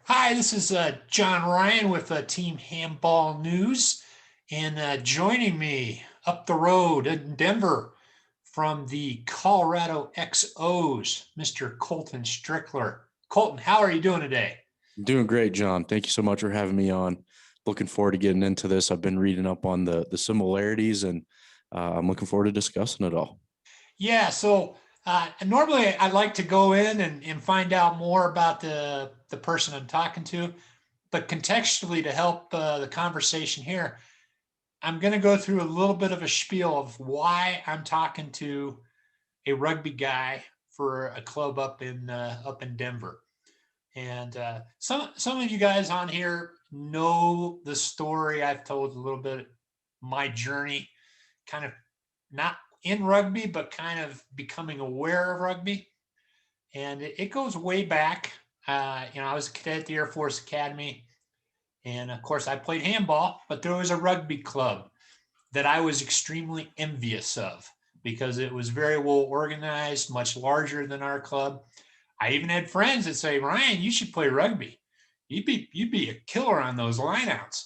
Hi, this is John Ryan with Team Handball News, and joining me up the road in Denver from the Colorado XOs, Mr. Colton Strickler. Colton, how are you doing today? Doing great, John. Thank you so much for having me on. Looking forward to getting into this. I've been reading up on the similarities, and I'm looking forward to discussing it all. Yeah, so normally I like to go in and find out more about the person I'm talking to, but contextually to help the conversation here, I'm going to go through a little bit of a spiel of why I'm talking to a rugby guy for a club up in Denver. And some of you guys on here know the story I've told a little bit, my journey, kind of not in rugby, but kind of becoming aware of rugby. And it goes way back. I was a cadet at the Air Force Academy, and of course I played handball, but there was a rugby club that I was extremely envious of because it was very well organized, much larger than our club. I even had friends that say, Ryan, you should play rugby. You'd be a killer on those lineouts.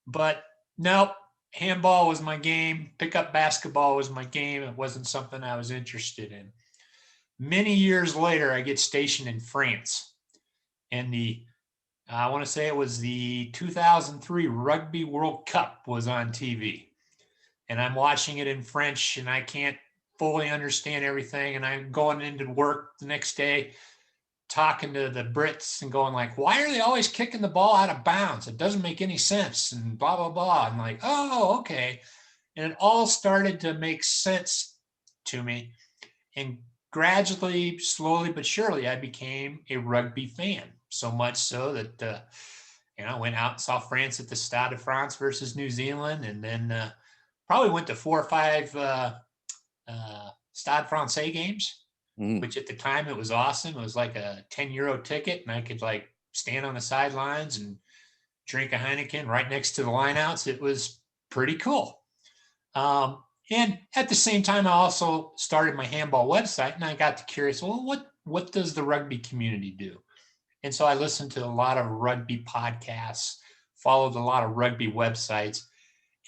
But nope, handball was my game. Pickup basketball was my game. It wasn't something I was interested in. Many years later, I get stationed in France, and I want to say it was the 2003 Rugby World Cup was on TV, and I'm watching it in French and I can't fully understand everything. And I'm going into work the next day talking to the Brits and going like, why are they always kicking the ball out of bounds? It doesn't make any sense and blah, blah, blah. I'm like, oh, okay. And it all started to make sense to me. And gradually, slowly but surely, I became a rugby fan. So much so that, I went out and saw France at the Stade de France versus New Zealand, and then probably went to 4 or 5 Stade Francais games, Mm. which at the time it was awesome. It was like a €10 ticket, and I could like stand on the sidelines and drink a Heineken right next to the lineouts. It was pretty cool. And at the same time, I also started my handball website, and I got to curious. Well, what does the rugby community do? And so I listened to a lot of rugby podcasts, followed a lot of rugby websites,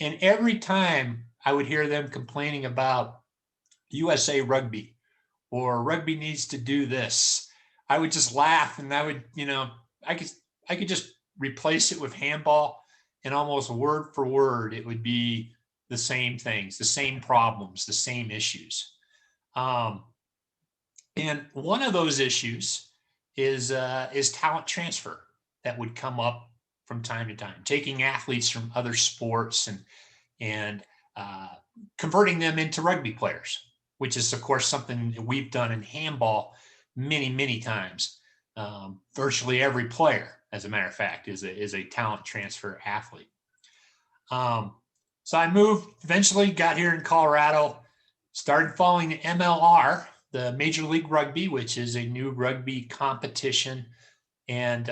and every time I would hear them complaining about USA Rugby or rugby needs to do this, I would just laugh, and I would, I could I could just replace it with handball, and almost word for word it would be the same things, the same problems, the same issues. Um, and one of those issues is talent transfer that would come up from time to time, taking athletes from other sports and uh, converting them into rugby players, which is, of course, something that we've done in handball many, many times. Virtually every player, as a matter of fact, is a talent transfer athlete. Um, so I moved, eventually got here in Colorado, started following the MLR, the Major League Rugby, which is a new rugby competition. And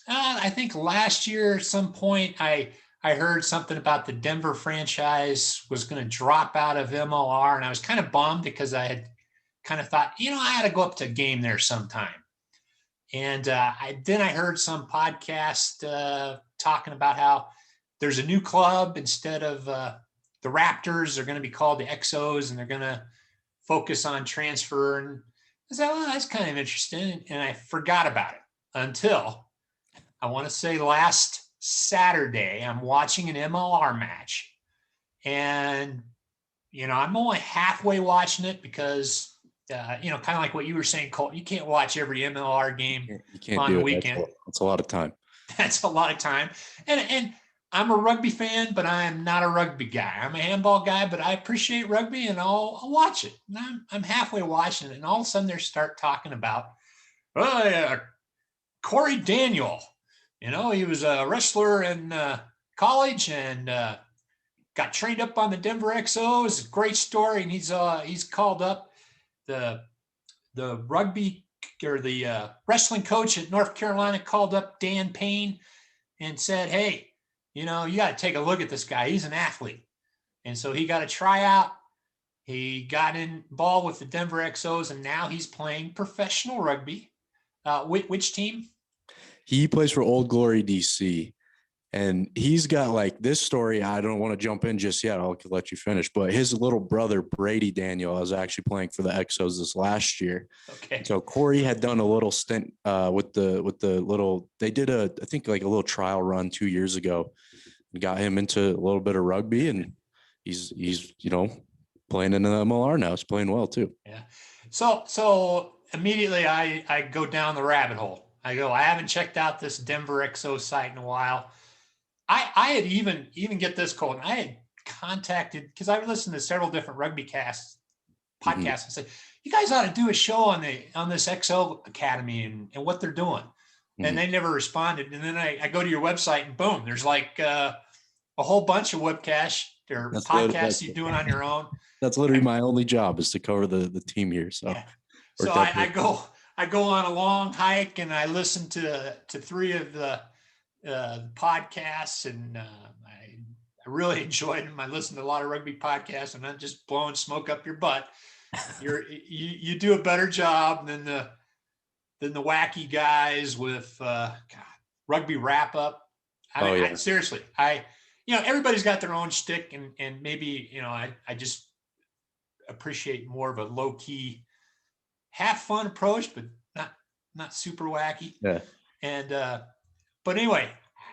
I think last year at some point I heard something about the Denver franchise was going to drop out of MLR, and I was kind of bummed because I had kind of thought, I had to go up to a game there sometime. And then I heard some podcast talking about how there's a new club instead of the Raptors. They're going to be called the XOs, and they're going to focus on transfer. And I said, well, that's kind of interesting. And I forgot about it until I want to say last Saturday, I'm watching an MLR match. And, I'm only halfway watching it because, kind of like what you were saying, Colt, you can't watch every MLR game You can't on do the it. weekend. That's a lot of time. That's a lot of time. And I'm a rugby fan, but I'm not a rugby guy. I'm a handball guy, but I appreciate rugby, and I'll watch it. And I'm halfway watching it, and all of a sudden they start talking about, oh yeah, Corey Daniel. He was a wrestler in college and got trained up on the Denver XOs. Great story, and he's called up the rugby or the wrestling coach at North Carolina called up Dan Payne and said, hey, you got to take a look at this guy. He's an athlete. And so he got a tryout. He got involved with the Denver XOs, and now he's playing professional rugby. Which team? He plays for Old Glory DC. And he's got like this story. I don't want to jump in just yet. I'll let you finish. But his little brother, Brady Daniel, was actually playing for the XOs this last year. Okay. So Corey had done a little stint with the little, they did I think like a little trial run 2 years ago and got him into a little bit of rugby. And he's, playing in the MLR now. He's playing well too. Yeah. So immediately I go down the rabbit hole. I haven't checked out this Denver XO site in a while. I had even get this, Colton. I had contacted, because I listened to several different rugby podcasts and said, you guys ought to do a show on this XO Academy and what they're doing. And they never responded. And then I go to your website and boom, there's like a whole bunch of webcasts or podcasts you're doing on your own. That's literally my only job is to cover the team here. So, yeah. So I go on a long hike and I listen to 3 of the podcasts, and I really enjoyed them. I listen to a lot of rugby podcasts. I'm not just blowing smoke up your butt. You do a better job than the wacky guys with rugby wrap up. I seriously, everybody's got their own shtick, and maybe I just appreciate more of a low key, have fun approach, but not super wacky. Yeah. And but anyway,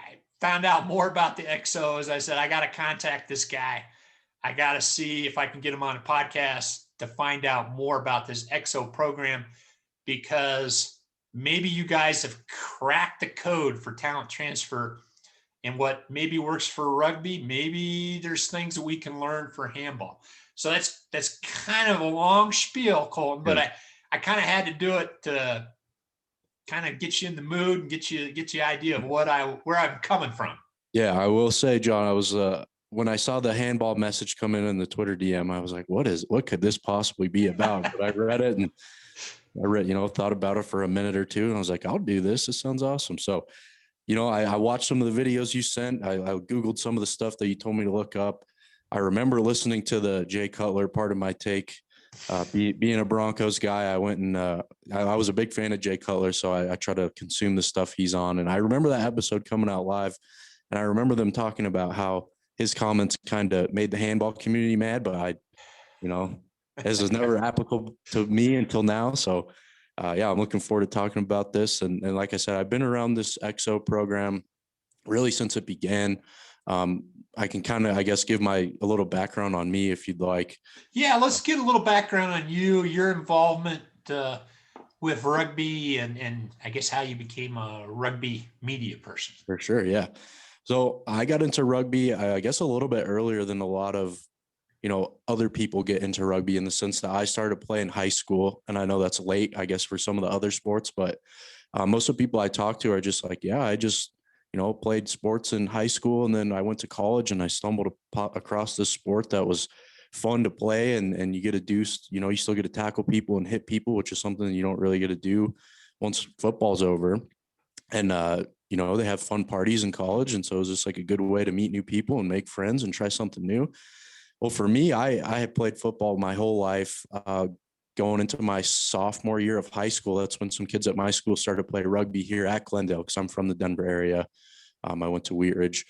I found out more about the XOs. I said, I got to contact this guy. I got to see if I can get him on a podcast to find out more about this XO program, because maybe you guys have cracked the code for talent transfer and what maybe works for rugby. Maybe there's things that we can learn for handball. So that's kind of a long spiel, Colton, but I kind of had to do it to kind of get you in the mood and get you idea of where I'm coming from. Yeah, I will say, John, I was when I saw the handball message come in the Twitter DM, I was like, what could this possibly be about? But I read it and thought about it for a minute or two, and I was like, I'll do this. It sounds awesome. So, I watched some of the videos you sent. I Googled some of the stuff that you told me to look up. I remember listening to the Jay Cutler part of my take. Being a Broncos guy, I went and I was a big fan of Jay Cutler, so I try to consume the stuff he's on. And I remember that episode coming out live, and I remember them talking about how his comments kind of made the handball community mad, but this is never applicable to me until now. So, I'm looking forward to talking about this. And like I said, I've been around this XO program really since it began. I can kind of, I guess, give a little background on me if you'd like. Yeah, let's get a little background on you, your involvement with rugby, and I guess how you became a rugby media person. For sure, yeah. So I got into rugby, I guess, a little bit earlier than a lot of, other people get into rugby, in the sense that I started playing high school. And I know that's late, I guess, for some of the other sports, but most of the people I talk to are just like, yeah, I just played sports in high school, and then I went to college and I stumbled across this sport that was fun to play. And you get to do, you still get to tackle people and hit people, which is something you don't really get to do once football's over. And, they have fun parties in college. And so it was just like a good way to meet new people and make friends and try something new. Well, for me, I had played football my whole life. Going into my sophomore year of high school, that's when some kids at my school started to play rugby here at Glendale, because I'm from the Denver area. I went to Wheat Ridge.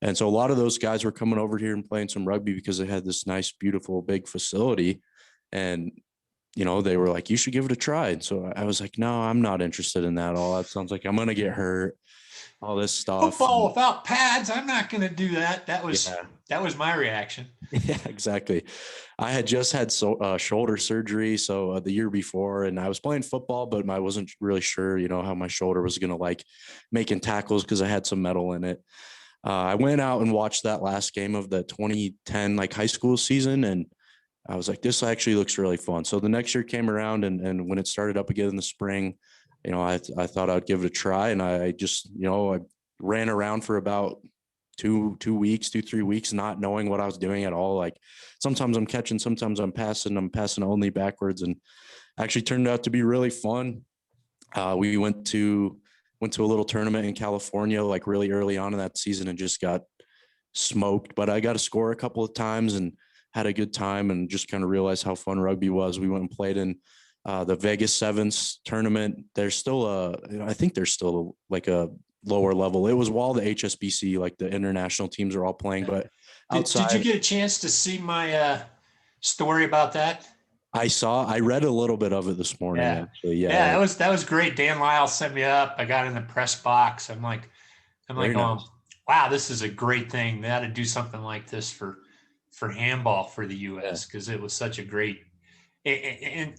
And so a lot of those guys were coming over here and playing some rugby because they had this nice, beautiful, big facility. And, they were like, you should give it a try. And so I was like, no, I'm not interested in that at all. That sounds like I'm going to get hurt, all this stuff. Football without pads, I'm not going to do that. That was my reaction. Yeah, exactly. I had just had shoulder surgery. So the year before, and I was playing football, but I wasn't really sure, how my shoulder was going to like making tackles, because I had some metal in it. I went out and watched that last game of the 2010 high school season, and I was like, this actually looks really fun. So the next year came around, and when it started up again in the spring, I thought I'd give it a try, and I just, I ran around for about 3 weeks, not knowing what I was doing at all. Like sometimes I'm catching, sometimes I'm passing only backwards, and actually turned out to be really fun. We went to a little tournament in California, really early on in that season, and just got smoked, but I got to score a couple of times and had a good time, and just kind of realized how fun rugby was. We went and played in the Vegas Sevens tournament. There's still I think there's still like a lower level. It was while the HSBC, like the international teams are all playing, but Did you outside, get a chance to see my story about that? I read a little bit of it this morning, Yeah. actually. Yeah. Yeah, Like, that was great. Dan Lyle set me up. I got in the press box. I'm like very going, nice. wow, this is a great thing. They ought to do something like this for handball for the Yeah. US because it was such a great and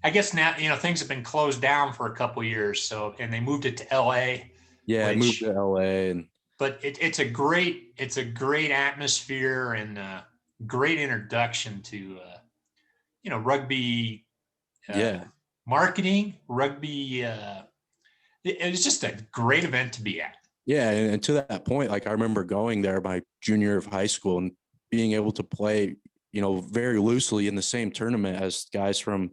I guess now, things have been closed down for a couple years. So and they moved it to LA, Yeah. I moved to which LA and but it's a great atmosphere and great introduction to rugby uh, yeah. marketing, rugby. It was just a great event to be at. Yeah. And to that point, like I remember going there my junior year of high school and being able to play, very loosely in the same tournament as guys from,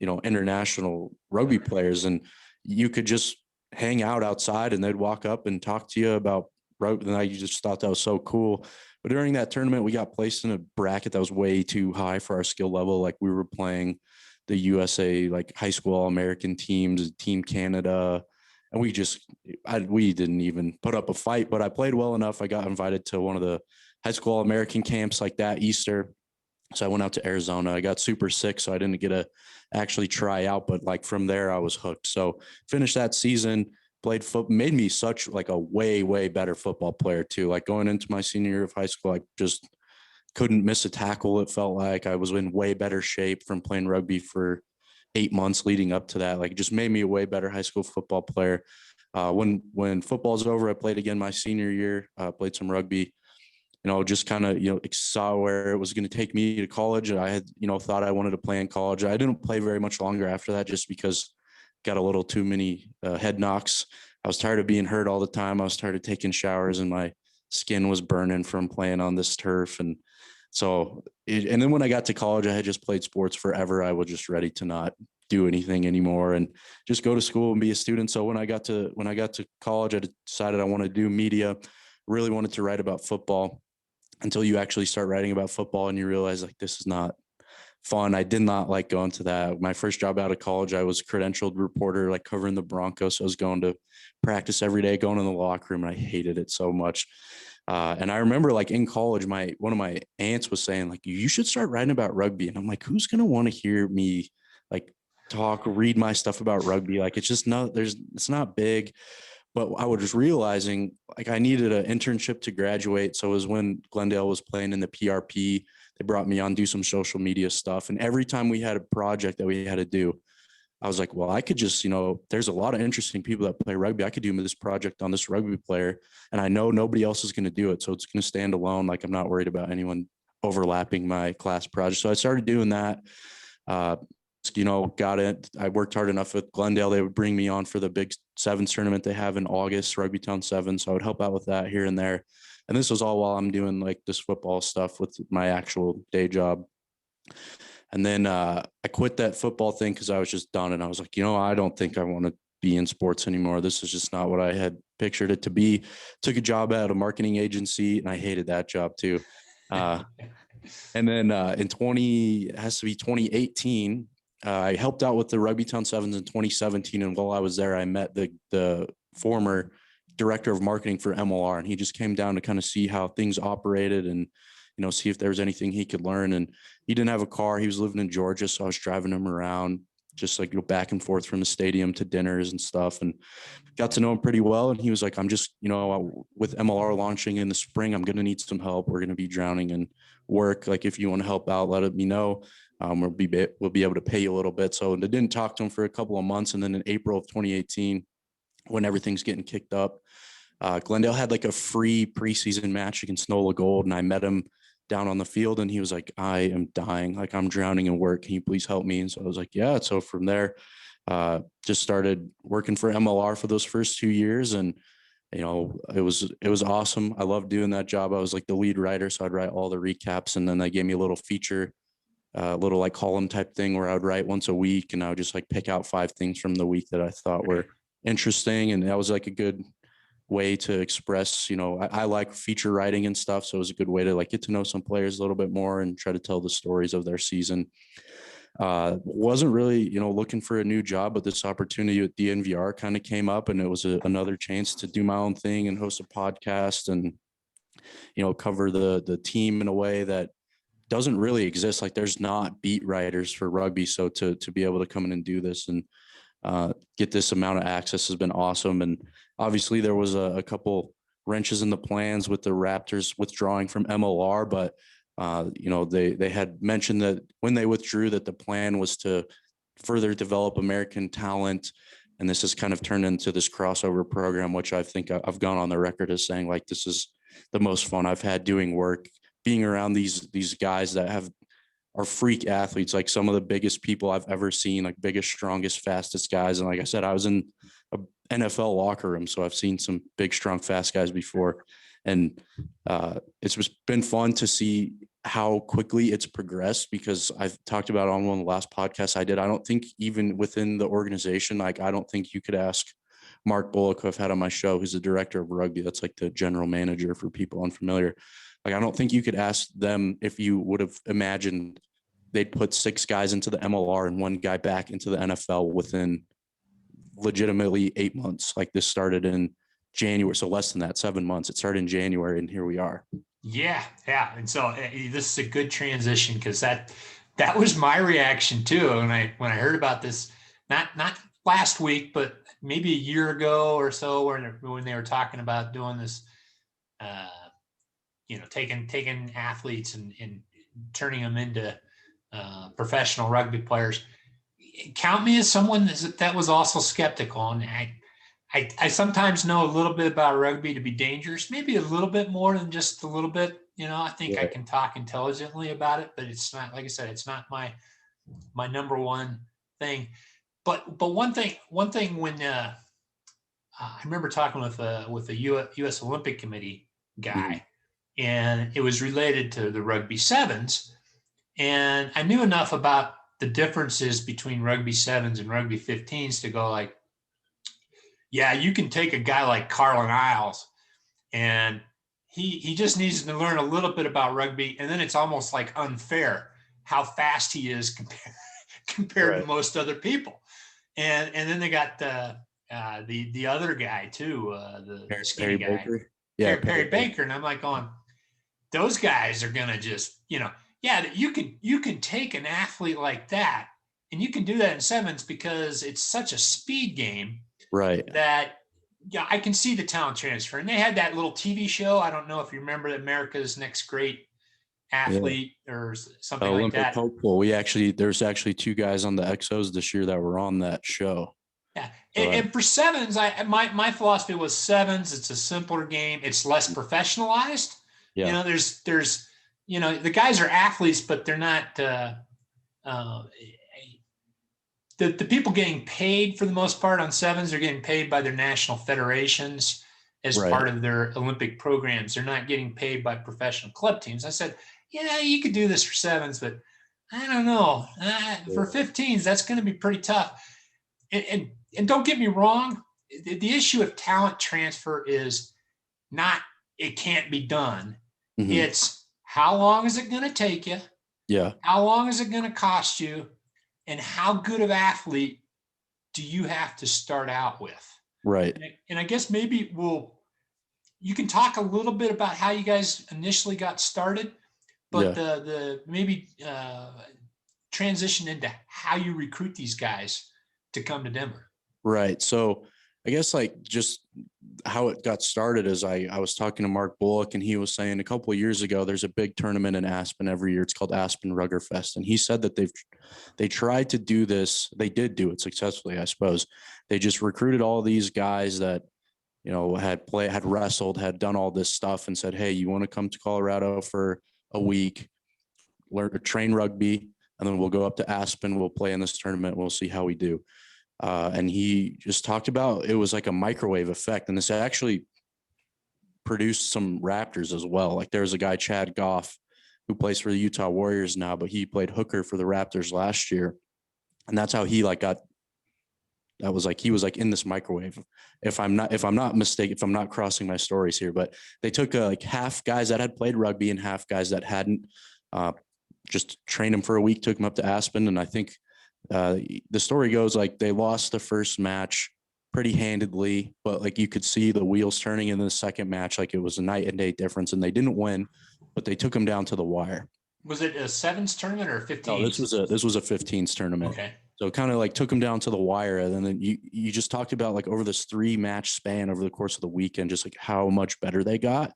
international rugby players. And you could just hang out outside and they'd walk up and talk to you about rugby. And I just thought that was so cool. But during that tournament, we got placed in a bracket that was way too high for our skill level. Like we were playing the USA, like high school All-American teams, Team Canada, and we didn't even put up a fight, but I played well enough. I got invited to one of the high school American camps like that Easter. So I went out to Arizona. I got super sick, so I didn't get to actually try out, but like from there I was hooked. So finished that season, played foot, made me such like a way, way better football player too. Like going into my senior year of high school, I just couldn't miss a tackle. It felt like I was in way better shape from playing rugby for 8 months leading up to that. Like it just made me a way better high school football player. When football's over, I played again my senior year, played some rugby, just kind of, saw where it was going to take me to college. I had, thought I wanted to play in college. I didn't play very much longer after that just because got a little too many head knocks. I was tired of being hurt all the time. I was tired of taking showers and my skin was burning from playing on this turf. And so, and then when I got to college, I had just played sports forever. I was just ready to not do anything anymore and just go to school and be a student. So when I got to college, I decided I wanted to do media, really wanted to write about football until you actually start writing about football and you realize like, this is not fun. I did not like going to that. My first job out of college, I was a credentialed reporter, like covering the Broncos. So I was going to practice every day, going in the locker room, and I hated it so much. And I remember like in college, one of my aunts was saying like, you should start writing about rugby. And I'm like, who's going to want to hear me like read my stuff about rugby? Like, it's not big. But I was realizing like I needed an internship to graduate. So it was when Glendale was playing in the PRP. They brought me on, do some social media stuff. And every time we had a project that we had to do, I was like, well, I could just, there's a lot of interesting people that play rugby. I could do this project on this rugby player. And I know nobody else is going to do it. So it's going to stand alone. Like I'm not worried about anyone overlapping my class project. So I started doing that. Got it. I worked hard enough with Glendale. They would bring me on for the big sevens tournament they have in August, Rugby Town Seven. So I would help out with that here and there. And this was all while I'm doing like this football stuff with my actual day job. And then I quit that football thing because I was just done. And I was like, I don't think I want to be in sports anymore. This is just not what I had pictured it to be. Took a job at a marketing agency and I hated that job too. And then it has to be 2018. I helped out with the Rugby Town Sevens in 2017. And while I was there, I met the former director of marketing for MLR. And he just came down to kind of see how things operated and, see if there was anything he could learn. And he didn't have a car. He was living in Georgia. So I was driving him around, just like go back and forth from the stadium to dinners and stuff. And got to know him pretty well. And he was like, I'm just, with MLR launching in the spring, I'm going to need some help. We're going to be drowning in work. Like if you want to help out, let me know. We'll be able to pay you a little bit. So I didn't talk to him for a couple of months. And then in April of 2018, when everything's getting kicked up, Glendale had like a free preseason match against Nola Gold. And I met him down on the field and he was like, I am dying. Like I'm drowning in work. Can you please help me? And so I was like, yeah. So from there, just started working for MLR for those first 2 years. And, it was awesome. I loved doing that job. I was like the lead writer. So I'd write all the recaps and then they gave me a little feature, little like column type thing where I would write once a week and I would just like pick out 5 things from the week that I thought were interesting. And that was like a good way to express, I like feature writing and stuff. So it was a good way to like get to know some players a little bit more and try to tell the stories of their season. Wasn't really, looking for a new job, but this opportunity with DNVR kind of came up, and it was another chance to do my own thing and host a podcast and, cover the team in a way that doesn't really exist. Like there's not beat writers for rugby. So to be able to come in and do this and get this amount of access has been awesome. And obviously there was a couple wrenches in the plans with the Raptors withdrawing from MLR, but they had mentioned that when they withdrew that the plan was to further develop American talent. And this has kind of turned into this crossover program, which I think I've gone on the record as saying like, this is the most fun I've had doing work, being around these guys that are freak athletes, like some of the biggest people I've ever seen, like biggest, strongest, fastest guys. And like I said, I was in a NFL locker room, so I've seen some big, strong, fast guys before. And it's just been fun to see how quickly it's progressed, because I've talked about on one of the last podcasts I did. I don't think even within the organization, like I don't think you could ask Mark Bullock, who I've had on my show, who's the director of rugby. That's like the general manager for people unfamiliar. Like, I don't think you could ask them if you would have imagined they'd put 6 guys into the MLR and 1 guy back into the NFL within legitimately 8 months. Like this started in January. So less than that, 7 months. It started in January and here we are. Yeah. And so this is a good transition, because that was my reaction too. When I heard about this, not last week, but maybe a year ago or so, when they were talking about doing this, taking athletes and turning them into professional rugby players. Count me as someone that was also skeptical. And I sometimes know a little bit about rugby to be dangerous, maybe a little bit more than just a little bit. I think I can talk intelligently about it, but it's not, like I said, it's not my number one thing. But one thing when I remember talking with a U.S. Olympic Committee guy, and it was related to the rugby sevens, and I knew enough about the differences between rugby sevens and rugby 15s to go like, yeah, you can take a guy like Carlin Isles, and he just needs to learn a little bit about rugby, and then it's almost like unfair how fast he is compared Right. to most other people. And then they got the other guy too, the skinny guy, Baker. Yeah, Perry Baker, and I'm like going, those guys are gonna just, you can take an athlete like that, and you can do that in sevens because it's such a speed game, right? That I can see the talent transfer. And they had that little TV show. I don't know if you remember, America's Next Great Athlete or something like that. Hopeful. There's actually 2 guys on the XOs this year that were on that show. Yeah. And for sevens, my philosophy was sevens. It's a simpler game. It's less professionalized. Yeah. There's the guys are athletes, but they're not the people getting paid for the most part on sevens are getting paid by their national federations as part of their Olympic programs. They're not getting paid by professional club teams. I said, you could do this for sevens, but I don't know. For 15s, that's going to be pretty tough. And don't get me wrong, the issue of talent transfer is not it can't be done. Mm-hmm. It's how long is it going to take you? Yeah. How long is it going to cost you? And how good of athlete do you have to start out with? Right. And I guess maybe you can talk a little bit about how you guys initially got started, but the maybe transition into how you recruit these guys to come to Denver. Right. So I guess like just how it got started is I was talking to Mark Bullock, and he was saying a couple of years ago, there's a big tournament in Aspen every year. It's called Aspen Ruggerfest. And he said that they tried to do this. They did do it successfully, I suppose. They just recruited all these guys that, had wrestled, had done all this stuff, and said, hey, you want to come to Colorado for a week, learn to train rugby, and then we'll go up to Aspen. We'll play in this tournament. We'll see how we do. And he just talked about, it was like a microwave effect. And this actually produced some Raptors as well. Like there was a guy, Chad Goff, who plays for the Utah Warriors now, but he played hooker for the Raptors last year. And that's how he he was like in this microwave. If I'm not mistaken, if I'm not crossing my stories here, but they took like half guys that had played rugby and half guys that hadn't, just trained him for a week, took him up to Aspen. And I think the story goes like they lost the first match pretty handedly, but like you could see the wheels turning in the second match. Like it was a night and day difference, and they didn't win, but they took him down to the wire. Was it a sevens tournament or 15? No, this was a 15s tournament. Okay. So kind of like took him down to the wire. And then you just talked about like over this 3-match span over the course of the weekend, just like how much better they got.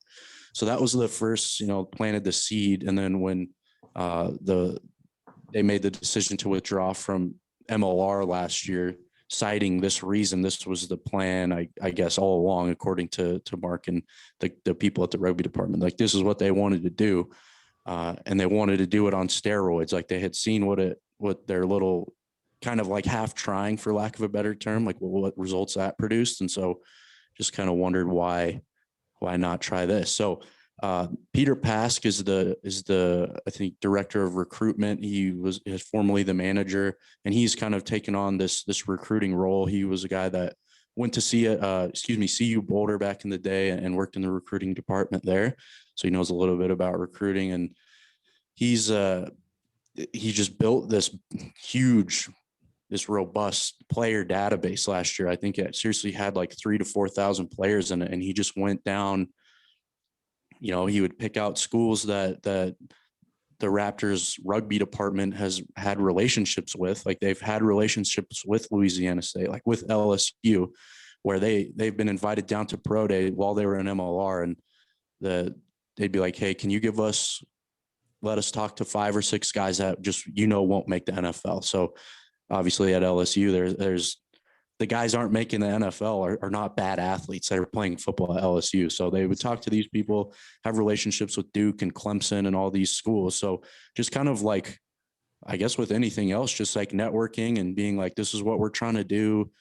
So that was the first, planted the seed. And then when they made the decision to withdraw from MLR last year, citing this reason, this was the plan, I guess, all along, according to Mark and the people at the rugby department. Like this is what they wanted to do. And they wanted to do it on steroids. Like they had seen what their little kind of like half trying, for lack of a better term, like what results that produced. And so just kind of wondered why not try this. So Peter Pask is the I think director of recruitment. He is formerly the manager, and he's kind of taken on this recruiting role. He was a guy that went to CU Boulder back in the day and worked in the recruiting department there. So he knows a little bit about recruiting, and he just built this robust player database last year. I think it seriously had like 3,000 to 4,000 players in it. And he just went down, he would pick out schools that the Raptors rugby department has had relationships with. Like they've had relationships with Louisiana State, like with LSU, where they've been invited down to pro day while they were in MLR. And they'd be like, hey, can you let us talk to 5 or 6 guys that just, won't make the NFL. So obviously at LSU, there's the guys aren't making the NFL are not bad athletes that are playing football at LSU. So they would talk to these people, have relationships with Duke and Clemson and all these schools. So just kind of like, I guess with anything else, just like networking and being like, this is what we're trying to do.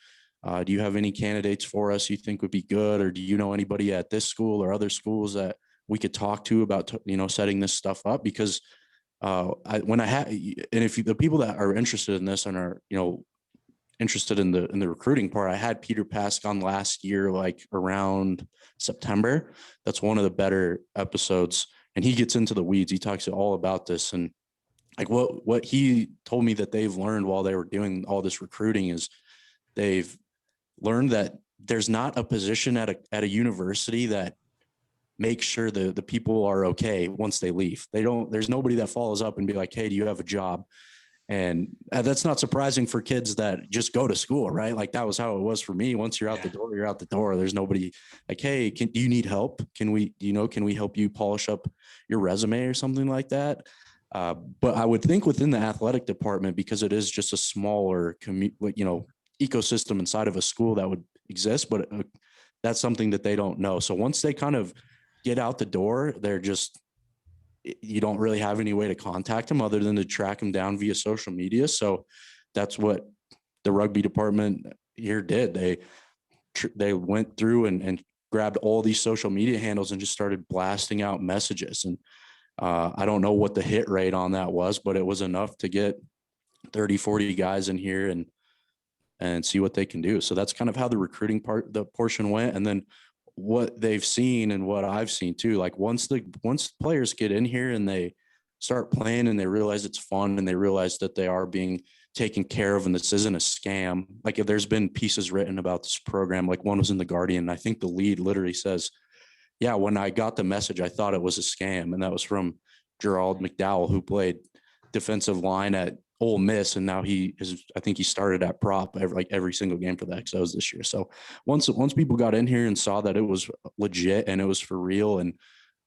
Do you have any candidates for us you think would be good? Or do you know anybody at this school or other schools that we could talk to about, setting this stuff up? Because if the people that are interested in this and are, interested in the recruiting part, I had Peter Pask on last year, like around September. That's one of the better episodes. And he gets into the weeds. He talks all about this. And like what he told me that they've learned while they were doing all this recruiting is they've learned that there's not a position at a university that makes sure the people are okay once they leave. There's nobody that follows up and be like, hey, do you have a job? And that's not surprising for kids that just go to school, right? Like that was how it was for me. Once you're out the door, you're out the door. There's nobody like, hey, do you need help? Can we help you polish up your resume or something like that? But I would think within the athletic department, because it is just a smaller ecosystem inside of a school that would exist, but that's something that they don't know. So once they kind of get out the door, you don't really have any way to contact them other than to track them down via social media. So that's what the rugby department here did. They went through and grabbed all these social media handles and just started blasting out messages. And I don't know what the hit rate on that was, but it was enough to get 30, 40 guys in here and see what they can do. So that's kind of how the recruiting portion went. And then what they've seen and what I've seen too, like once players get in here and they start playing and they realize it's fun and they realize that they are being taken care of and this isn't a scam. Like if there's been pieces written about this program, like one was in the Guardian. I think the lead literally says, yeah, when I got the message, I thought it was a scam. And that was from Gerald McDowell, who played defensive line at Ole Miss, and now I think he started at prop every single game for the XOs this year. So once people got in here and saw that it was legit and it was for real and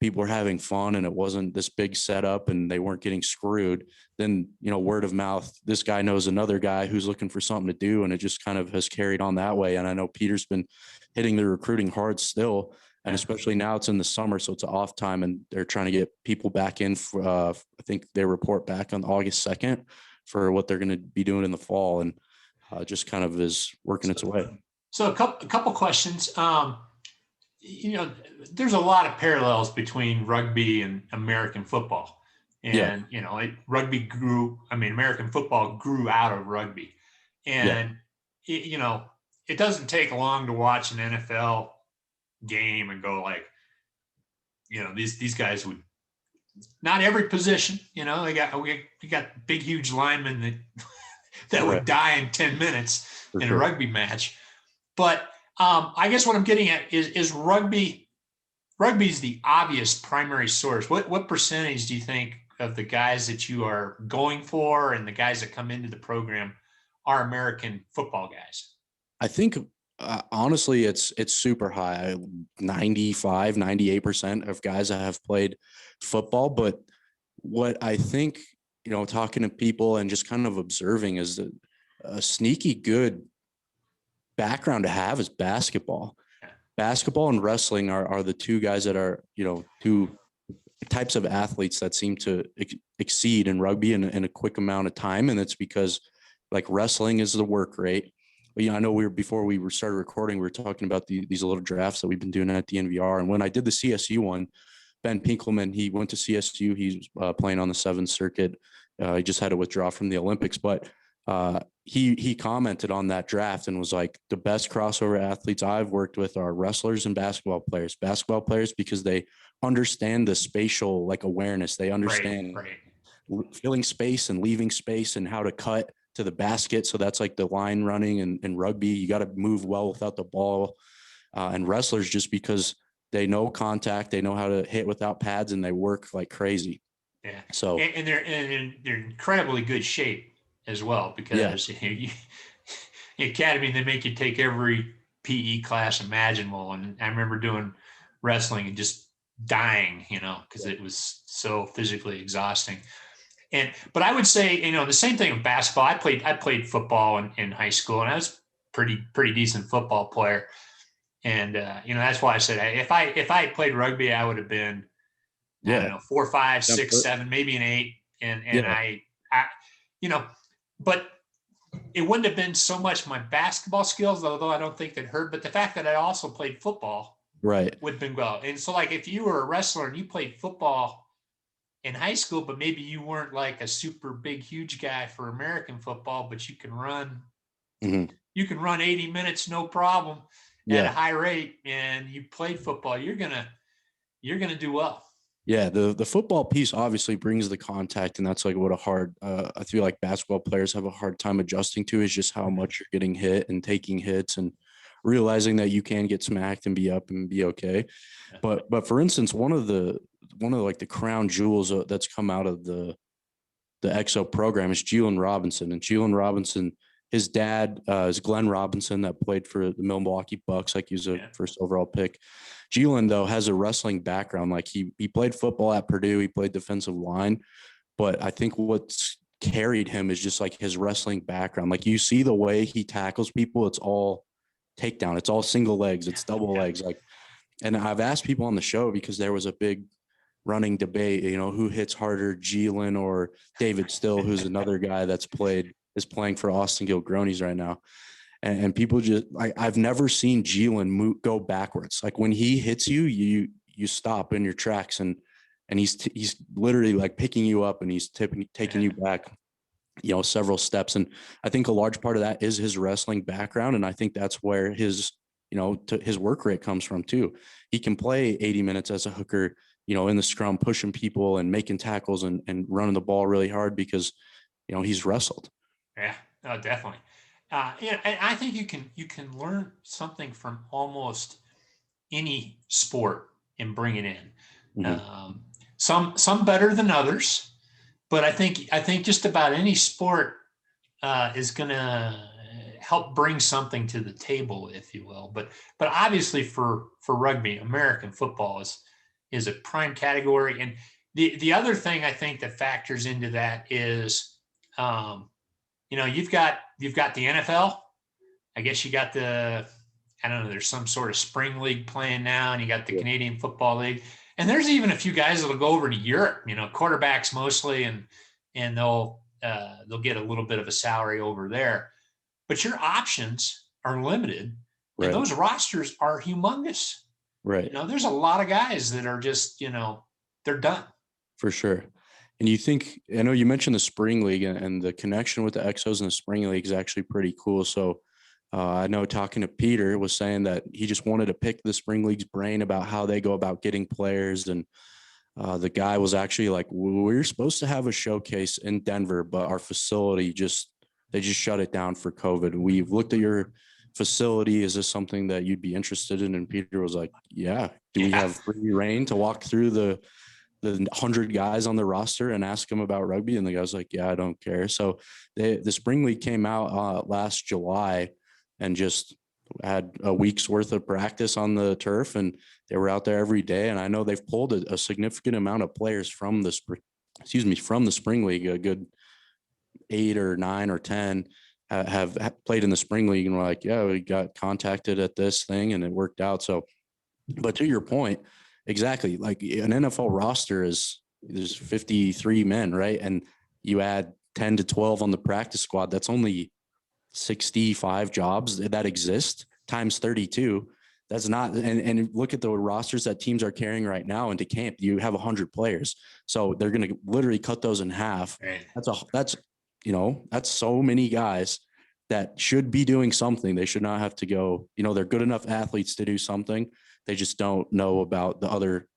people were having fun and it wasn't this big setup and they weren't getting screwed, then word of mouth, this guy knows another guy who's looking for something to do, and it just kind of has carried on that way. And I know Peter's been hitting the recruiting hard still, and especially now it's in the summer, so it's an off time and they're trying to get people back in for I think they report back on August 2nd for what they're going to be doing in the fall, and just kind of is working its way. So a couple questions. There's a lot of parallels between rugby and American football, and American football grew out of rugby, and it doesn't take long to watch an NFL game and go like, these guys would not every position, we got big, huge linemen that would die in 10 minutes For in a sure. rugby match. But I guess what I'm getting at is rugby. Rugby is the obvious primary source. What percentage do you think of the guys that you are going for and the guys that come into the program are American football guys? I think honestly, it's super high. 95, 98% of guys that have played football. But what I think, talking to people and just kind of observing is that a sneaky good background to have is basketball. Yeah. Basketball and wrestling are the two guys that are, two types of athletes that seem to exceed in rugby in a quick amount of time. And it's because like wrestling is the work rate. But, I know before we started recording, we were talking about these little drafts that we've been doing at the NVR. And when I did the CSU one, Ben Pinkelman, he went to CSU. He's playing on the 7th Circuit. He just had to withdraw from the Olympics, but he commented on that draft and was like, the best crossover athletes I've worked with are wrestlers and basketball players. Basketball players because they understand the spatial like awareness. They understand filling space and leaving space and how to cut to the basket. So that's like the line running and rugby. You got to move well without the ball. And wrestlers just because they know contact, they know how to hit without pads, and they work like crazy. Yeah. So and they're incredibly good shape as well because the academy, they make you take every PE class imaginable. And I remember doing wrestling and just dying, because it was so physically exhausting. But I would say, the same thing with basketball. I played football in high school, and I was pretty decent football player. And that's why I said if I had played rugby, I would have been, I don't know, 4, 5, 6, 7, maybe an 8. And I but it wouldn't have been so much my basketball skills, although I don't think that hurt, but the fact that I also played football would have been well. And so like if you were a wrestler and you played football in high school, but maybe you weren't like a super big, huge guy for American football, but you can run, you can run 80 minutes, no problem at a high rate. And you played football, you're going to do well. Yeah. The football piece obviously brings the contact, and that's like what I feel like basketball players have a hard time adjusting to, is just how much you're getting hit and taking hits and realizing that you can get smacked and be up and be okay. But for instance, one of like the crown jewels that's come out of the XO program is Jalen Robinson. And Jalen Robinson, his dad is Glenn Robinson that played for the Milwaukee Bucks. Like he was a first overall pick. Jalen, though, has a wrestling background. Like he played football at Purdue. He played defensive line. But I think what's carried him is just like his wrestling background. Like you see the way he tackles people, it's all takedown. It's all single legs. It's double legs. Like, and I've asked people on the show because there was a big running debate, who hits harder, Jalen or David Still, who's another guy is playing for Austin Gilgronis right now. And people just I've never seen Jalen go backwards. Like when he hits you, you stop in your tracks and he's literally like picking you up and he's taking you back, several steps. And I think a large part of that is his wrestling background. And I think that's where his work rate comes from too. He can play 80 minutes as a hooker, in the scrum, pushing people and making tackles and running the ball really hard because, he's wrestled. Yeah, no, definitely. And I think you can learn something from almost any sport and bring it in. Some better than others, but I think just about any sport is going to help bring something to the table, if you will. But obviously for rugby, American football is a prime category. And the other thing I think that factors into that is, you've got the NFL. I guess you got I don't know, there's some sort of spring league playing now, and you got the Canadian Football League. And there's even a few guys that'll go over to Europe, quarterbacks mostly, and they'll get a little bit of a salary over there. But your options are limited, and those rosters are humongous. Right. There's a lot of guys that are just, they're done. For sure. And I know you mentioned the spring league and the connection with the XOs and the spring league is actually pretty cool. So I know talking to Peter was saying that he just wanted to pick the spring league's brain about how they go about getting players. And The guy was actually like, we're supposed to have a showcase in Denver, but our facility they just shut it down for COVID. We've looked at your facility. Is this something that you'd be interested in? And Peter was like, yeah. Do we have free reign to walk through the 100 guys on the roster and ask them about rugby? And the guy's like, yeah, I don't care. So the spring league came out last July and just had a week's worth of practice on the turf, and they were out there every day. And I know they've pulled a significant amount of players from the spring league. A good 8 or 9 or 10 have played in the spring league, and we're like, yeah, we got contacted at this thing and it worked out. So, but to your point, exactly, like an NFL roster there's 53 men, right? And you add 10 to 12 on the practice squad, that's only 65 jobs that exist times 32. That's not, and look at the rosters that teams are carrying right now into camp. You have 100 players. So they're going to literally cut those in half. Right. That's so many guys that should be doing something. They should not have to go, they're good enough athletes to do something. They just don't know about the other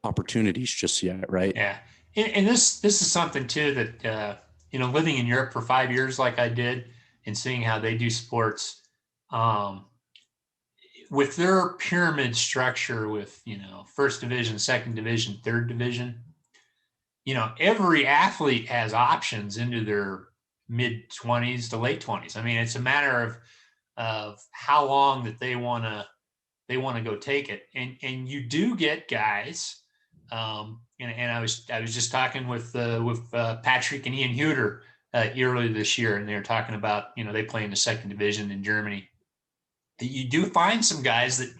opportunities just yet. Right. Yeah. And this is something too that, living in Europe for 5 years, like I did, and seeing how they do sports, with their pyramid structure with, first division, second division, third division, every athlete has options into their mid 20s to late 20s. I mean, it's a matter of how long that they want to go take it. And you do get guys, and I was just talking with Patrick and Ian Huter earlier this year, and they were talking about, they play in the second division in Germany. You do find some guys that,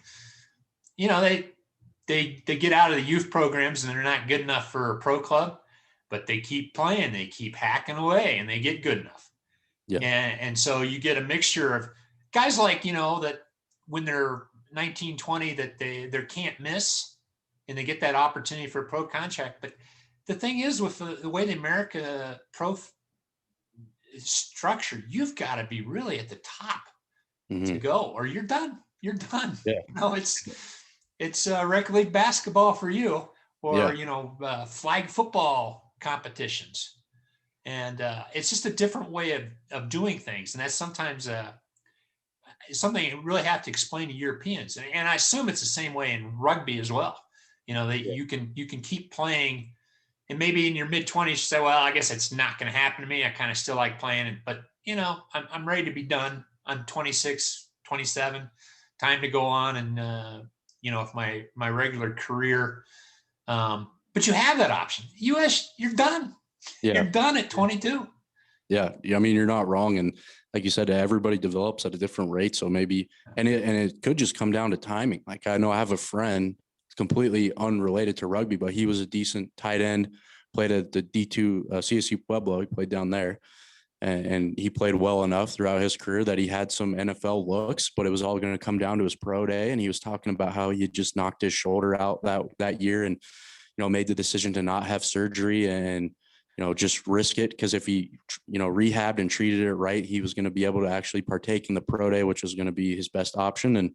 they get out of the youth programs and they're not good enough for a pro club, but they keep playing, they keep hacking away, and they get good enough. Yeah. And so you get a mixture of guys like, that when they're 19, 20, that they can't miss, and they get that opportunity for a pro contract. But the thing is, with the way the America pro is structured, you've got to be really at the top to go, or you're done. You're done. Yeah. It's rec league basketball for you, or flag football competitions, and it's just a different way of doing things, and that's sometimes something you really have to explain to Europeans, and I assume it's the same way in rugby as well. You can keep playing, and maybe in your mid 20s you say, well, I guess it's not going to happen to me. I kind of still like playing, but I'm ready to be done. I'm 26, 27, time to go on and, with my regular career. But you have that option. US, you're done. Yeah. You're done at 22. Yeah. I mean, you're not wrong. And like you said, everybody develops at a different rate. So maybe, and it could just come down to timing. Like I know I have a friend completely unrelated to rugby, but he was a decent tight end, played at the D2 CSU Pueblo. He played down there. And he played well enough throughout his career that he had some NFL looks, but it was all going to come down to his pro day. And he was talking about how he had just knocked his shoulder out that year and, made the decision to not have surgery and, just risk it. Because if he, rehabbed and treated it right, he was going to be able to actually partake in the pro day, which was going to be his best option. And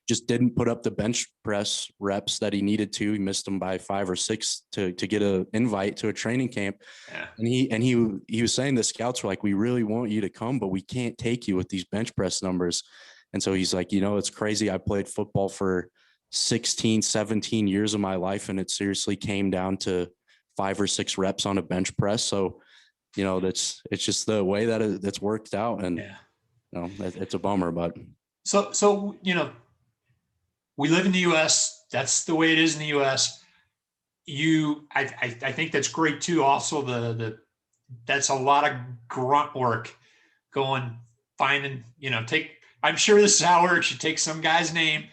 just didn't put up the bench press reps that he needed to. He missed them by 5 or 6 to get an invite to a training camp. Yeah. And he was saying the scouts were like, we really want you to come, but we can't take you with these bench press numbers. And so he's like, it's crazy. I played football for 16, 17 years of my life, and it seriously came down to 5 or 6 reps on a bench press. So, it's just the way that it's worked out. And, it's a bummer, but. So, we live in the U.S. That's the way it is in the U.S. I think that's great too. Also, that's a lot of grunt work, finding. I'm sure this is how it works. You take some guy's name,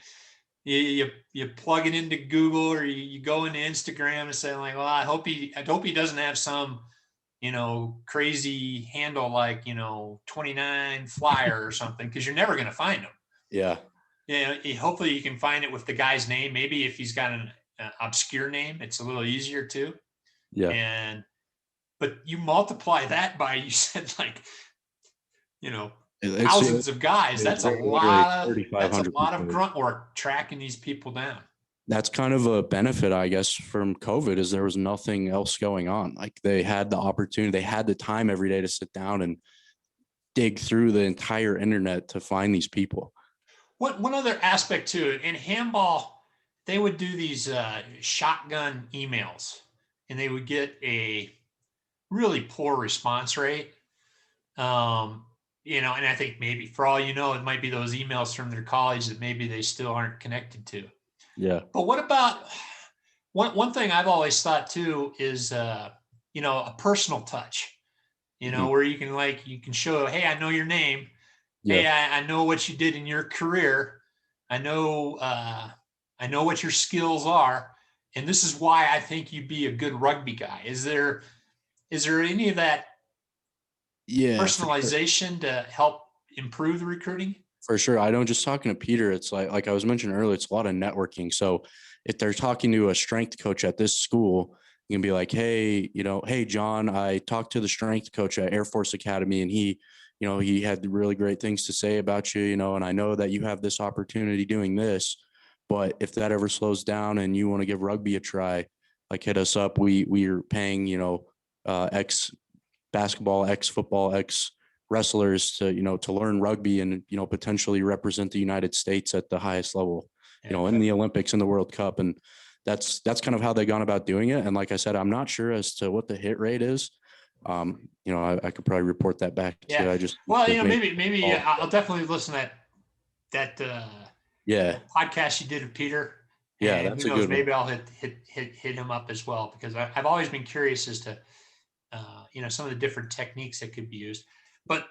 you plug it into Google, or you go into Instagram and say like, well, I hope he doesn't have some, crazy handle like 29 flyer or something, because you're never going to find him. Yeah. Hopefully you can find it with the guy's name. Maybe if he's got an obscure name, it's a little easier too. Yeah. But you multiply that by, you said like, thousands of guys. That's a lot of grunt work tracking these people down. That's kind of a benefit, I guess, from COVID, is there was nothing else going on. Like they had the opportunity, they had the time every day to sit down and dig through the entire internet to find these people. One other aspect to it, in handball, they would do these shotgun emails, and they would get a really poor response rate. You know, and I think maybe for all you know, it might be those emails from their college that maybe they still aren't connected to. Yeah. But what about one thing I've always thought too is you know, a personal touch, you know, Mhm. where you can like you can show, hey, I know your name. Yeah, Hey, I know what you did in your career. I know what your skills are, and this is why I think you'd be a good rugby guy. Is there any of that yeah, personalization to help improve the recruiting? for sure. I know, just talking to Peter, it's like I was mentioning earlier, it's a lot of networking. So if they're talking to a strength coach at this school, you can be like, hey, hey, John, I talked to the strength coach at Air Force Academy, and he had really great things to say about you, and I know that you have this opportunity doing this, but if that ever slows down and you want to give rugby a try, like hit us up. We are paying, X basketball, X football, X wrestlers to learn rugby and potentially represent the United States at the highest level, Yeah. in the Olympics and the World Cup. And that's kind of how they gone about doing it. And like I said, I'm not sure as to what the hit rate is. I could probably report that back to you. Yeah. I just Well, you know, maybe oh, I'll definitely listen to that yeah, podcast you did with Peter. yeah, And who that's a knows, good one. maybe I'll hit him up as well, because I've always been curious as to you know, some of the different techniques that could be used. But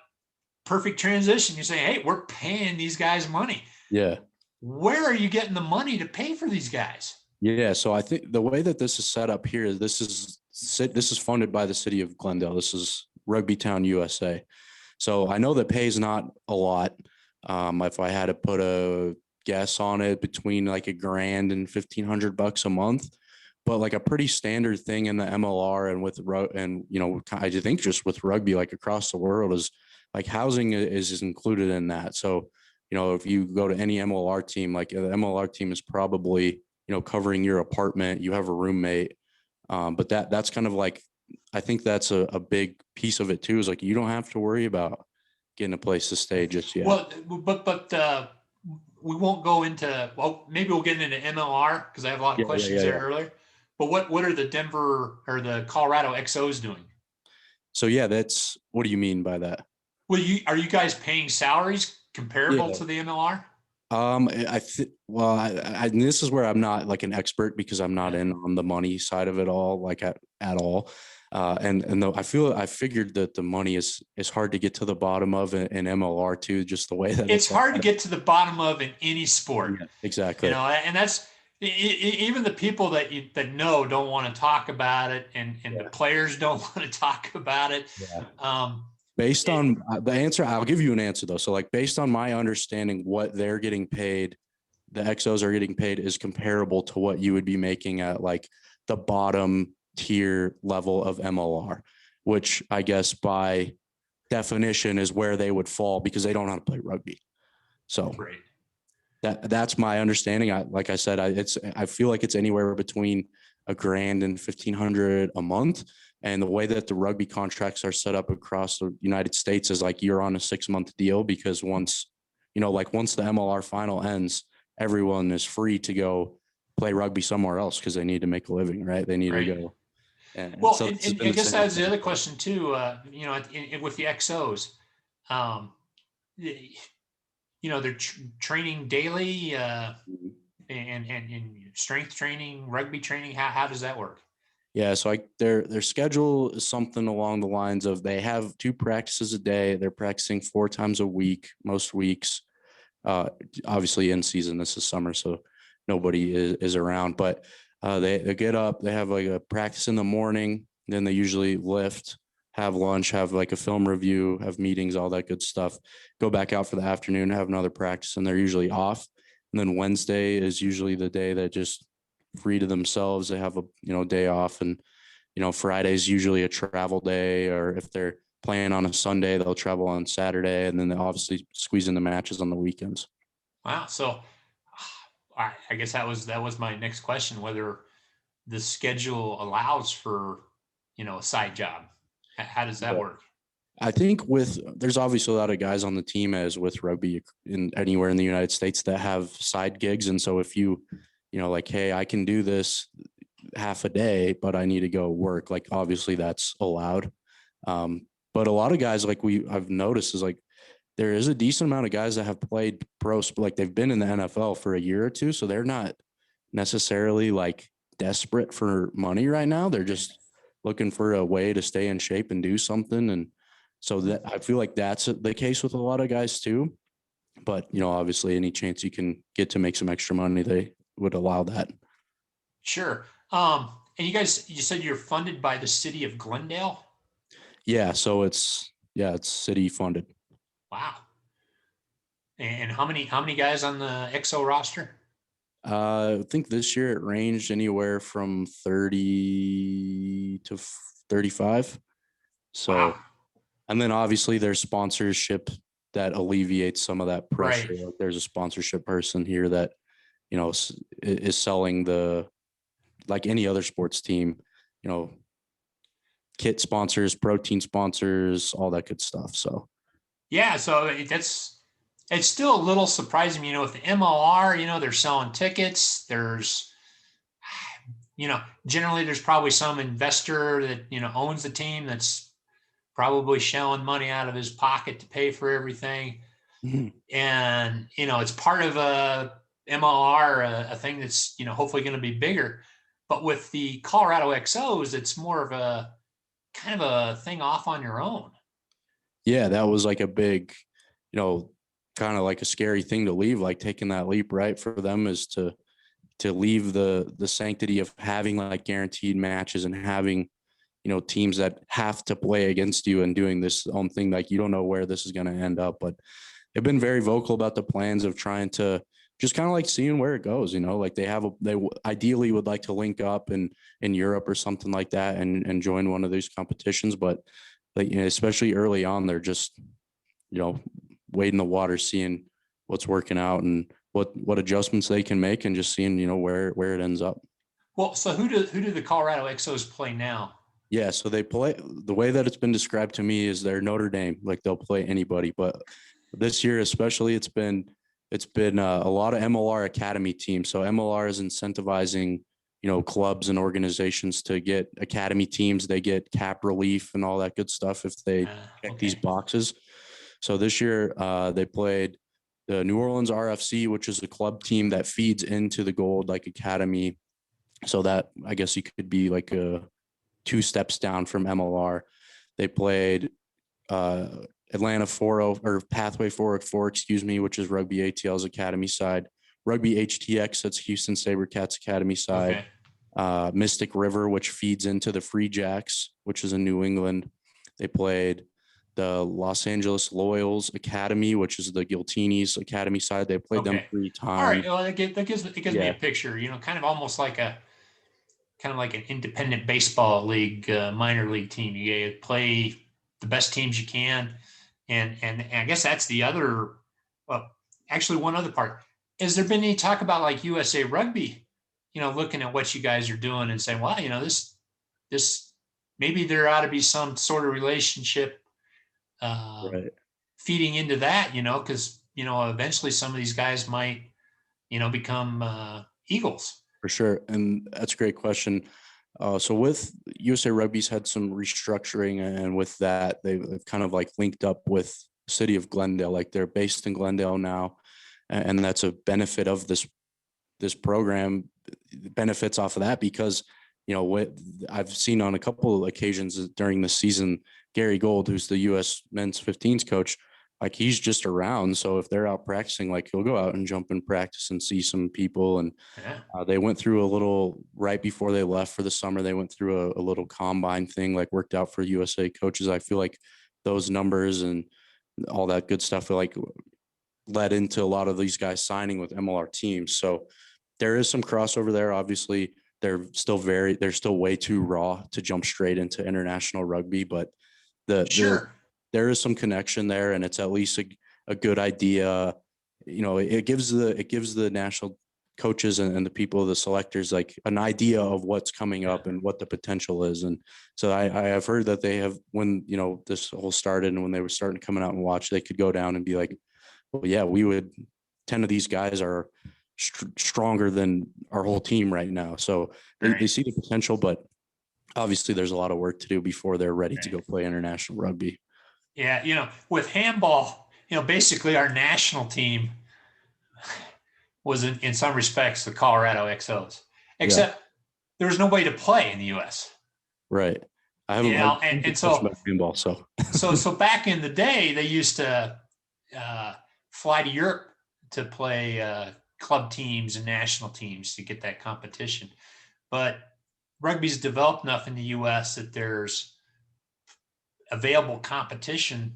perfect transition. You say, hey, we're paying these guys money. Yeah. Where are you getting the money to pay for these guys? Yeah, so I think the way that this is set up here is this is funded by the city of Glendale. This is Rugby Town, USA. So I know that pay is not a lot. If I had to put a guess on it, between like a grand and $1,500 a month, but like a pretty standard thing in the MLR and I think just with rugby, like across the world, is like housing is included in that. So if you go to any MLR team, like the MLR team is probably covering your apartment. You have a roommate, but that's kind of like, I think that's a big piece of it too. Is like you don't have to worry about getting a place to stay just yet. Well, but we won't go into. Well, maybe we'll get into MLR because I have a lot of questions there Yeah. earlier. But what are the Denver or the Colorado XOs doing? So yeah, that's, what do you mean by that? Well, are you guys paying salaries comparable Yeah. to the MLR? Well, and this is where I'm not like an expert, because I'm not Yeah. in on the money side of it all, like at all. And though I figured that the money is hard to get to the bottom of in MLR too, just the way that It's it's hard to get to the bottom of in any sport, yeah, you exactly. know, and that's even the people that know don't want to talk about it, and the Yeah. players don't want to talk about it. Yeah. Um, Based it, on the answer, I'll give you an answer though. So like based on my understanding, what they're getting paid, the XOs are getting paid is comparable to what you would be making at like the bottom tier level of MLR, which I guess by definition is where they would fall because they don't know how to play rugby. So Great. that's my understanding. Like I said, I feel like it's anywhere between a grand and 1,500 a month. And the way that the rugby contracts are set up across the United States is like you're on a 6-month deal, because once the MLR final ends, everyone is free to go play rugby somewhere else because they need to make a living, right? They need to Right. go. And Well, so this has and been I the guess same that's the thing. other question too. You know, with the XOs, um, you know, they're training daily, and strength training, rugby training. How does that work? Yeah, so their schedule is something along the lines of, they have 2 practices a day. They're practicing 4 times a week, most weeks. Uh, Obviously in season, this is summer, so nobody is around. But they get up, they have like a practice in the morning, then they usually lift, have lunch, have like a film review, have meetings, all that good stuff. Go back out for the afternoon, have another practice, and they're usually off. And then Wednesday is usually the day that just free to themselves. They have a day off, and Friday's usually a travel day, or if they're playing on a Sunday, they'll travel on Saturday, and then they obviously squeeze in the matches on the weekends. Wow. So, I guess that was my next question, whether the schedule allows for, a side job. How does that Yeah. work? I think there's obviously a lot of guys on the team as with rugby in anywhere in the United States that have side gigs. And so if like, hey, I can do this half a day, but I need to go work, like obviously that's allowed. But a lot of guys like I've noticed is like there is a decent amount of guys that have played pro, like they've been in the NFL for a year or two. So they're not necessarily like desperate for money right now. They're just looking for a way to stay in shape and do something. And so that I feel like that's the case with a lot of guys too. But, obviously any chance you can get to make some extra money, they would allow that. Sure. And you said you're funded by the city of Glendale? Yeah. So it's city funded. Wow. And how many guys on the XO roster? I think this year it ranged anywhere from 30 to 35. Wow. So, and then obviously there's sponsorship that alleviates some of that pressure. Right. Like there's a sponsorship person here that, is selling like any other sports team, you know, kit sponsors, protein sponsors, all that good stuff. So, Yeah. So it's still a little surprising, with the MLR, they're selling tickets. Generally there's probably some investor that, owns the team that's probably shelling money out of his pocket to pay for everything. mhm. And, it's part of a MLR, a thing that's, hopefully going to be bigger. But with the Colorado XOs, it's more of a kind of a thing off on your own. Yeah, that was like a big, kind of like a scary thing to leave, like taking that leap, right? For them is to leave the sanctity of having like guaranteed matches and having, teams that have to play against you and doing this own thing. Like you don't know where this is going to end up, but they've been very vocal about the plans of trying to just kind of like seeing where it goes, like they ideally would like to link up in Europe or something like that and join one of these competitions. But like, especially early on, they're just, wading the water, seeing what's working out and what adjustments they can make and just seeing, where it ends up. Well, so who do the Colorado XOs play now? Yeah, so they play the way that it's been described to me is they're Notre Dame, like they'll play anybody. But this year, especially, it's been a lot of MLR academy teams. So MLR is incentivizing, clubs and organizations to get academy teams. They get cap relief and all that good stuff if they check these Okay. boxes. So this year, they played the New Orleans RFC, which is a club team that feeds into the Gold like Academy. So that I guess you could be like a 2 steps down from MLR. They played Atlanta 40 or Pathway 404, excuse me, which is Rugby ATL's Academy side. Rugby HTX, that's Houston SaberCats Academy side. Okay. Mystic River, which feeds into the Free Jacks, which is in New England. They played the Los Angeles Loyals Academy, which is the Giltinis Academy side. They played them Okay. 3 All right. times. Well, it gives me a Yeah, picture, kind of almost like an independent baseball league, minor league team. You play the best teams you can, and I guess that's the other. Well, actually, one other part. Has there been any talk about like USA Rugby? Looking at what you guys are doing and saying, well, this maybe there ought to be some sort of relationship, right. feeding into that. Because eventually some of these guys might become Eagles. For sure. And that's a great question. So with USA Rugby's had some restructuring, and with that, they've kind of like linked up with the city of Glendale. Like they're based in Glendale now, and that's a benefit of this program. Benefits off of that because what I've seen on a couple of occasions during the season, Gary Gold, who's the U.S. men's 15s coach, like he's just around. So if they're out practicing, like he'll go out and jump in practice and see some people. And Yeah. they went through a little right before they left for the summer. They went through a little combine thing, like worked out for USA coaches. I feel like those numbers and all that good stuff like led into a lot of these guys signing with MLR teams. So there is some crossover there. Obviously, they're still way too raw to jump straight into international rugby, but Sure. there is some connection there, and it's at least a good idea. It gives the national coaches and the people, the selectors, like an idea of what's coming up and what the potential is. And so I have heard that they have, when, you know, this whole started and when they were starting coming out and watch, they could go down and be like, well, yeah, 10 of these guys are stronger than our whole team right now. So they see the potential, but obviously there's a lot of work to do before they're ready to go play international rugby. Yeah. You know, with handball, you know, basically our national team was in some respects the Colorado XOs, except there was nobody to play in the U.S. Right. I haven't, you know, and so handball, so so back in the day they used to fly to Europe to play club teams and national teams to get that competition. But rugby's developed enough in the U.S. that there's available competition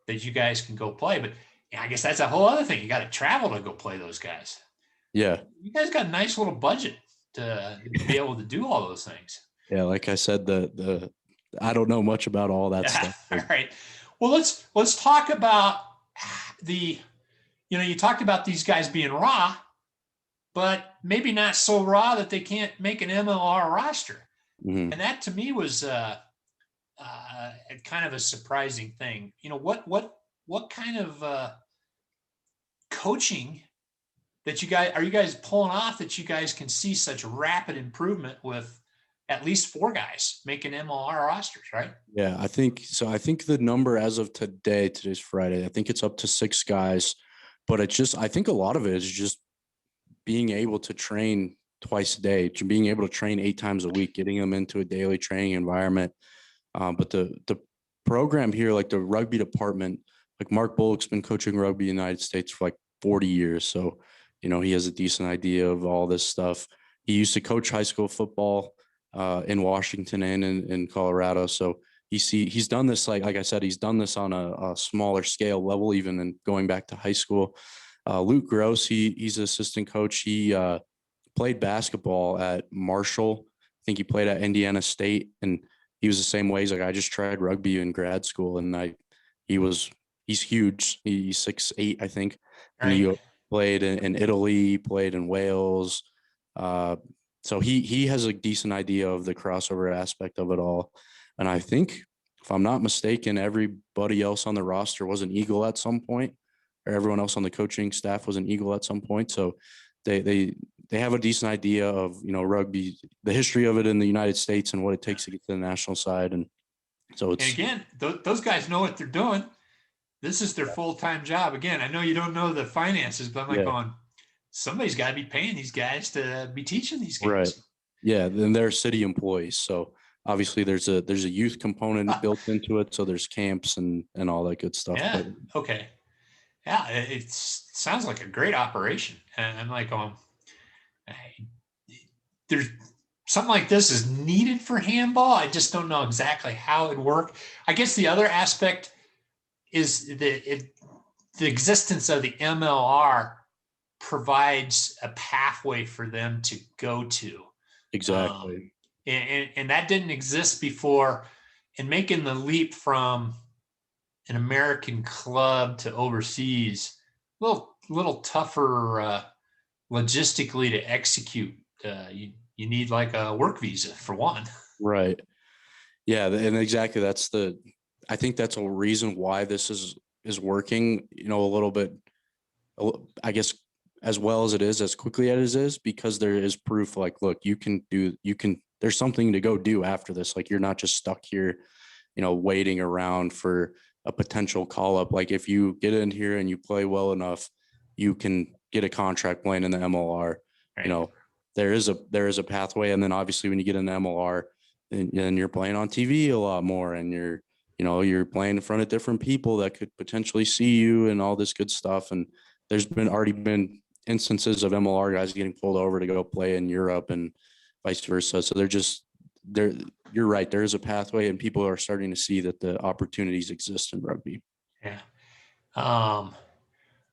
that you guys can go play. But I guess that's a whole other thing. You got to travel to go play those guys. Yeah. You guys got a nice little budget to be able to do all those things. Yeah, like I said, the I don't know much about all that stuff. All right. Well, let's talk about the, you know, you talked about these guys being raw, but maybe not so raw that they can't make an MLR roster. Mm-hmm. And that to me was kind of a surprising thing. You know, what kind of coaching that you guys pulling off that you guys can see such rapid improvement with at least 4 guys making MLR rosters, right? Yeah, I think so. I think the number as of today's Friday, I think it's up to 6 guys, but it's just, I think a lot of it is just being able to train twice a day, being able to train 8 times a week, getting them into a daily training environment. But the program here, like the rugby department, like Mark Bullock's been coaching rugby in the United States for like 40 years. So, you know, he has a decent idea of all this stuff. He used to coach high school football in Washington and in Colorado. So he's done this, like I said, he's done this on a smaller scale level, even in going back to high school. Luke Gross, he's an assistant coach. He played basketball at Marshall. I think he played at Indiana State, and he was the same way. He's like, I just tried rugby in grad school, and he's huge. He's 6'8", I think. And Right. he played in Italy, played in Wales. So he has a decent idea of the crossover aspect of it all. And I think, if I'm not mistaken, everybody else on the roster was an Eagle at some point, or everyone else on the coaching staff was an Eagle at some point. So they have a decent idea of, you know, rugby, the history of it in the United States and what it takes to get to the national side. And so it's, and again, those guys know what they're doing. This is their full-time job. Again, I know you don't know the finances, but I'm like going, somebody's got to be paying these guys to be teaching these guys. Right. Yeah. Then they're city employees. So obviously there's a youth component built into it. So there's camps and all that good stuff. Yeah. But, okay. Yeah. It sounds like a great operation. And I'm like, there's something like this is needed for handball. I just don't know exactly how it would work. I guess the other aspect is the existence of the MLR provides a pathway for them to go to. Exactly. And that didn't exist before. And making the leap from an American club to overseas, a little tougher logistically to execute. You need like a work visa for one. Right. Yeah. And exactly. I think that's a reason why this is working, you know, a little bit, I guess, as well as it is, as quickly as it is, because there is proof, like, look, there's something to go do after this. Like, you're not just stuck here, you know, waiting around for a potential call up. Like, if you get in here and you play well enough, you can get a contract playing in the MLR. Right. You know, there is a pathway. And then obviously when you get in the MLR, and you're playing on TV a lot more, and you're playing in front of different people that could potentially see you and all this good stuff. And there's already been instances of MLR guys getting pulled over to go play in Europe and vice versa. So you're right. There is a pathway, and people are starting to see that the opportunities exist in rugby. Yeah.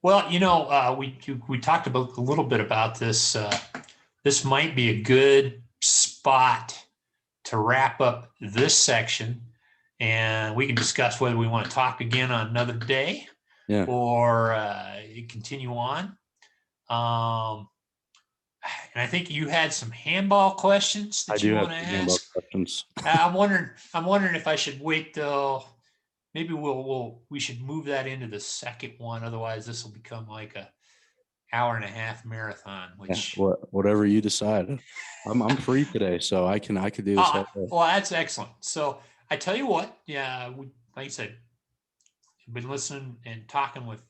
Well, you know, we talked about a little bit about this. This might be a good spot to wrap up this section, and we can discuss whether we want to talk again on another day, or continue on. And I think you had some handball questions I that do you have want to some handball ask. questions. I'm wondering if I should wait till maybe we should move that into the second one. Otherwise, this will become like a hour and a half marathon, Yeah, which whatever you decide. I'm free today, so I could do this all day. well, that's excellent. So I tell you what, yeah, like I said, I've been listening and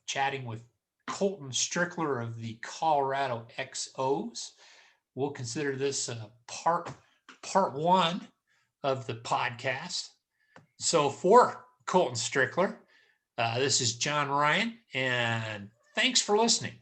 chatting with Colton Strickler of the Colorado XOs. We'll consider this part one of the podcast. So for Colton Strickler, this is John Ryan, and thanks for listening.